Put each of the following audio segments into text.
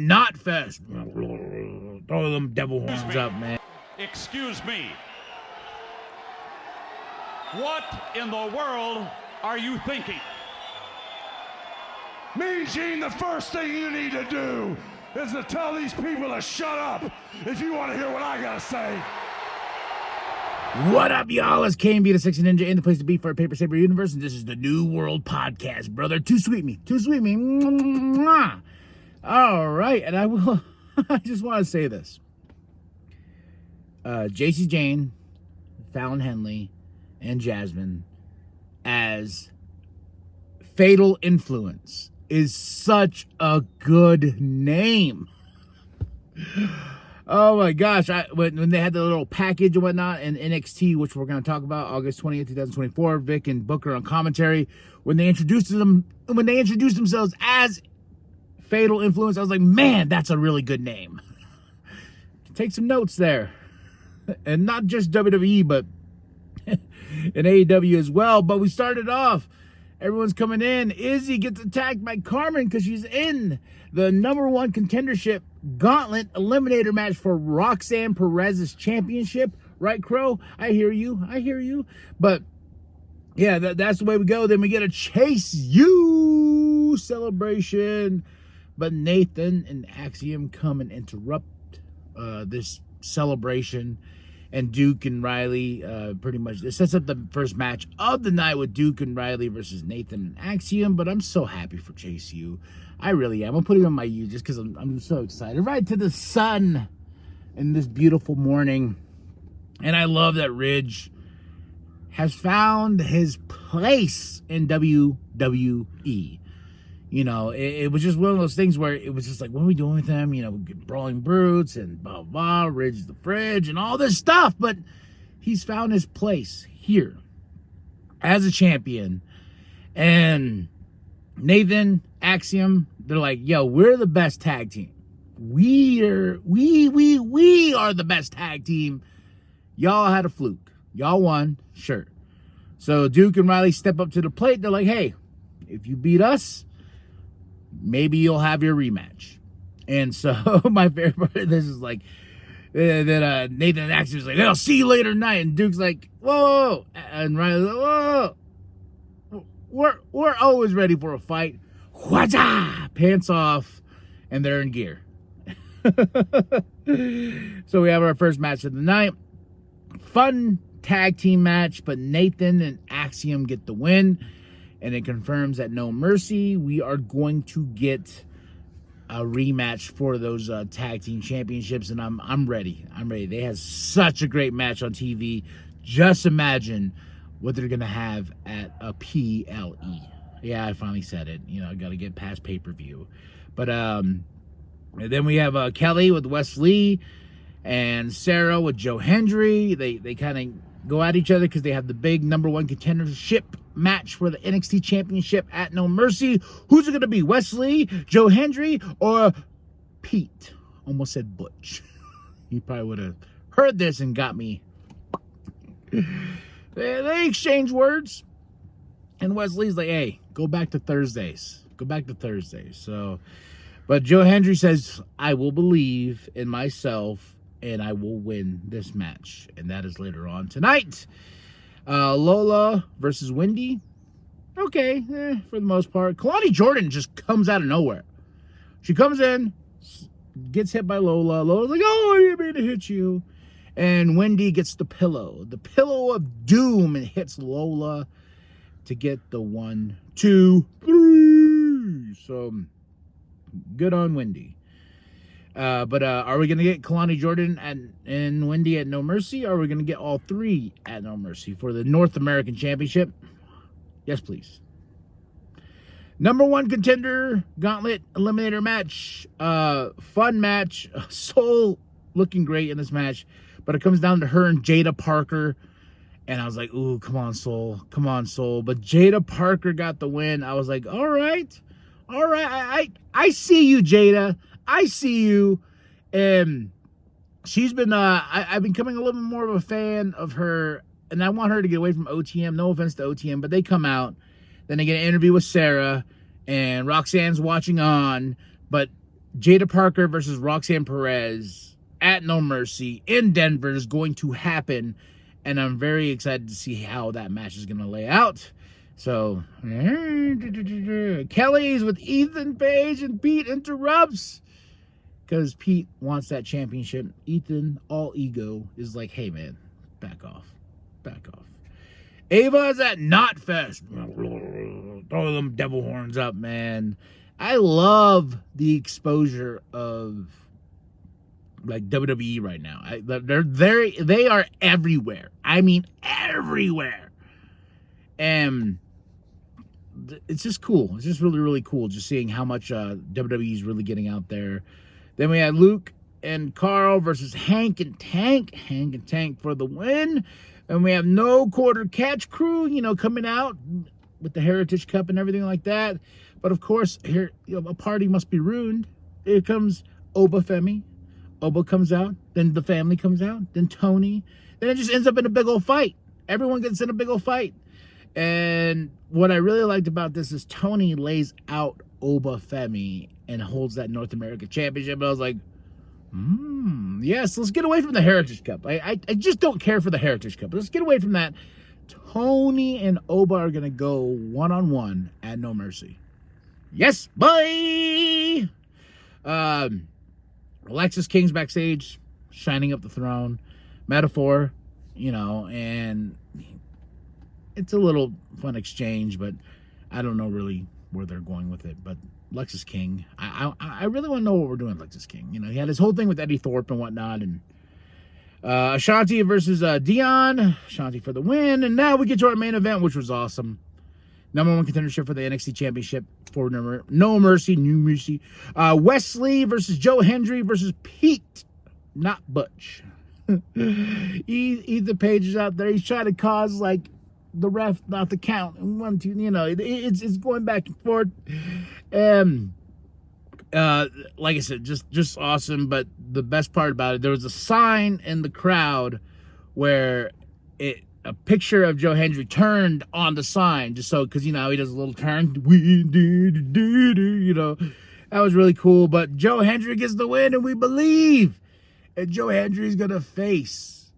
Not fest. Throw them devil horns up, man. Excuse me. What in the world are you thinking? Mean Gene, the first thing you need to do is to tell these people to shut up if you want to hear what I gotta say. What up, y'all? It's KMB, the Sexy Ninja, in the place to be for a Paper Saber universe, and this is the New World Podcast, brother. Too sweet me. Mwah. All right, and I just want to say this. JC Jane, Fallon Henley, and Jasmine as Fatal Influence is such a good name. Oh my gosh, when they had the little package and whatnot in NXT, which we're going to talk about, August 20th, 2024, Vic and Booker on commentary, when they introduced themselves as Fatal Influence, I was like, man, that's a really good name. Take some notes there. And not just WWE, but in AEW as well. But we started off, everyone's coming in. Izzy gets attacked by Carmen because she's in the #1 contendership gauntlet eliminator match for Roxanne Perez's championship. Right, Crow? I hear you. But yeah, that's the way we go. Then we get a Chase U celebration. But Nathan and Axiom come and interrupt this celebration. And Duke and Riley, pretty much, it sets up the first match of the night with Duke and Riley versus Nathan and Axiom. But I'm so happy for Chase U. I really am. I'm putting on my U just because I'm so excited. Right to the sun in this beautiful morning. And I love that Ridge has found his place in WWE. You know, it was just one of those things where it was just like, what are we doing with him? You know, Brawling Brutes and blah, blah, Ridge the Fridge and all this stuff. But he's found his place here as a champion. And Nathan, Axiom, they're like, yo, we're the best tag team. We are the best tag team. Y'all had a fluke. Y'all won, sure. So Duke and Riley step up to the plate. They're like, hey, if you beat us, maybe you'll have your rematch. And so my favorite part of this is like that Nathan and Axiom's like, I'll see you later tonight. And Duke's like, whoa. And Riley's like, whoa. We're always ready for a fight. Whaja! Pants off, and they're in gear. So we have our first match of the night. Fun tag team match, but Nathan and Axiom get the win. And it confirms that No Mercy, we are going to get a rematch for those tag team championships, and I'm ready. They had such a great match on TV. Just imagine what they're gonna have at a PLE. Yeah, I finally said it. You know, I got to get past pay-per-view. But then we have Kelly with Wes Lee and Sarah with Joe Hendry. They kind of go at each other because they have the big #1 contendership match for the NXT Championship at No Mercy. Who's it going to be? Wesley, Joe Hendry, or Pete? Almost said Butch. He probably would have heard this and got me. They exchange words. And Wesley's like, hey, go back to Thursdays. So, but Joe Hendry says, I will believe in myself and I will win this match. And that is later on tonight. Lola versus Wendy. Okay, for the most part. Kalani Jordan just comes out of nowhere. She comes in, gets hit by Lola. Lola's like, oh, I didn't mean to hit you. And Wendy gets the pillow of doom, and hits Lola to get the 1, 2, 3. So, good on Wendy. But are we going to get Kalani Jordan and Wendy at No Mercy? Or are we going to get all three at No Mercy for the North American Championship? Yes, please. #1 contender gauntlet eliminator match. Fun match. Soul looking great in this match. But it comes down to her and Jada Parker. And I was like, ooh, come on, Soul. But Jada Parker got the win. I was like, all right. I see you, Jada. I see you. And she's been, I've been becoming a little bit more of a fan of her. And I want her to get away from OTM. No offense to OTM, but they come out. Then they get an interview with Sarah. And Roxanne's watching on. But Jada Parker versus Roxanne Perez at No Mercy in Denver is going to happen, and I'm very excited to see how that match is going to lay out. So, Kelly's with Ethan Page, and Pete interrupts because Pete wants that championship. Ethan, all ego, is like, hey man, back off. Back off. Ava's at Knotfest. Throw them devil horns up, man. I love the exposure of like WWE right now. They are everywhere. I mean, everywhere. And it's just cool. It's just really, really cool just seeing how much WWE is really getting out there. Then we had Luke and Carl versus Hank and Tank. Hank and Tank for the win. And we have No Quarter Catch Crew, you know, coming out with the Heritage Cup and everything like that. But of course, here, you know, a party must be ruined. Here comes Oba Femi. Oba comes out, then the family comes out, then Tony. Then it just ends up in a big old fight. Everyone gets in a big old fight. And what I really liked about this is Tony lays out Oba Femi and holds that North America Championship. And I was like, yes, let's get away from the Heritage Cup. I just don't care for the Heritage Cup. Let's get away from that. Tony and Oba are going to go one-on-one at No Mercy. Yes, boy! Alexis King's backstage, shining up the throne. Metaphor, you know, and it's a little fun exchange, but I don't know really where they're going with it. But Lexus King, I really want to know what we're doing with Lexus King. You know, he had his whole thing with Eddie Thorpe and whatnot, and Ashanti versus Dion. Ashanti for the win, and now we get to our main event, which was awesome. Number 1 contendership for the NXT Championship for No Mercy, New Mercy. Wesley versus Joe Hendry versus Pete, not Butch. Ethan Page is out there. He's trying to cause like the ref not to count and 1, 2. You know, it's going back and forth. Like I said, just awesome. But the best part about it, there was a sign in the crowd where a picture of Joe Hendry turned on the sign, just so, because, you know, he does a little turn. You know, that was really cool. But Joe Hendry gets the win, and we believe. And Joe Hendry's going to face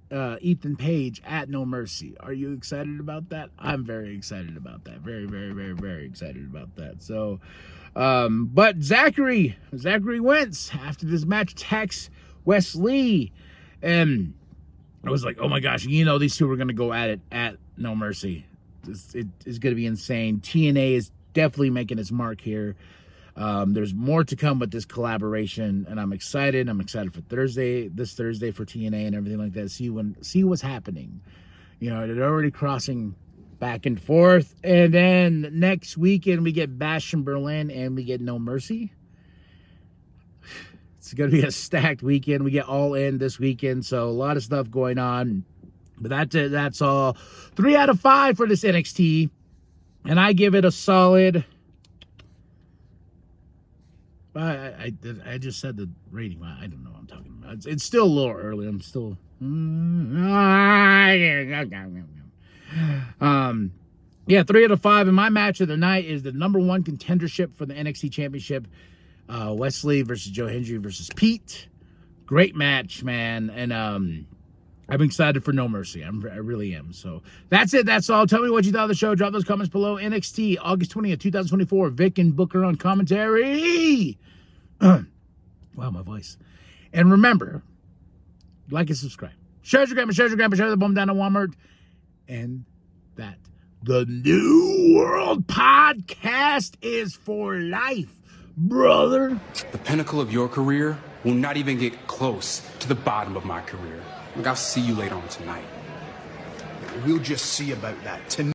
Ethan Page at No Mercy. Are you excited about that? I'm very excited about that. Very, very, very, very excited about that. So, but Zachary Wentz, after this match, attacks Wesley. And I was like, oh my gosh, you know, these two are going to go at it at No Mercy. It is going to be insane. TNA is definitely making its mark here. There's more to come with this collaboration, and I'm excited. I'm excited for this Thursday for TNA and everything like that. See what's happening. You know, they're already crossing back and forth. And then next weekend, we get Bash in Berlin, and we get No Mercy. It's going to be a stacked weekend. We get All In this weekend, so a lot of stuff going on. But that's it. That's all. 3 out of 5 for this NXT. And I give it a solid... I just said the rating. I don't know what I'm talking about. It's still a little early. I'm still... Yeah, 3 out of 5. And my match of the night is the number 1 contendership for the NXT Championship. Wesley versus Joe Hendry versus Pete. Great match, man. And I'm excited for No Mercy. I really am. So that's it. That's all. Tell me what you thought of the show. Drop those comments below. NXT, August 20th, 2024. Vic and Booker on commentary. Wow, my voice. And remember, like and subscribe. Share your grandma, share the bum down to Walmart. And that the New World Podcast is for life, brother. The pinnacle of your career will not even get close to the bottom of my career. Look, I'll see you later on tonight. We'll just see about that tonight.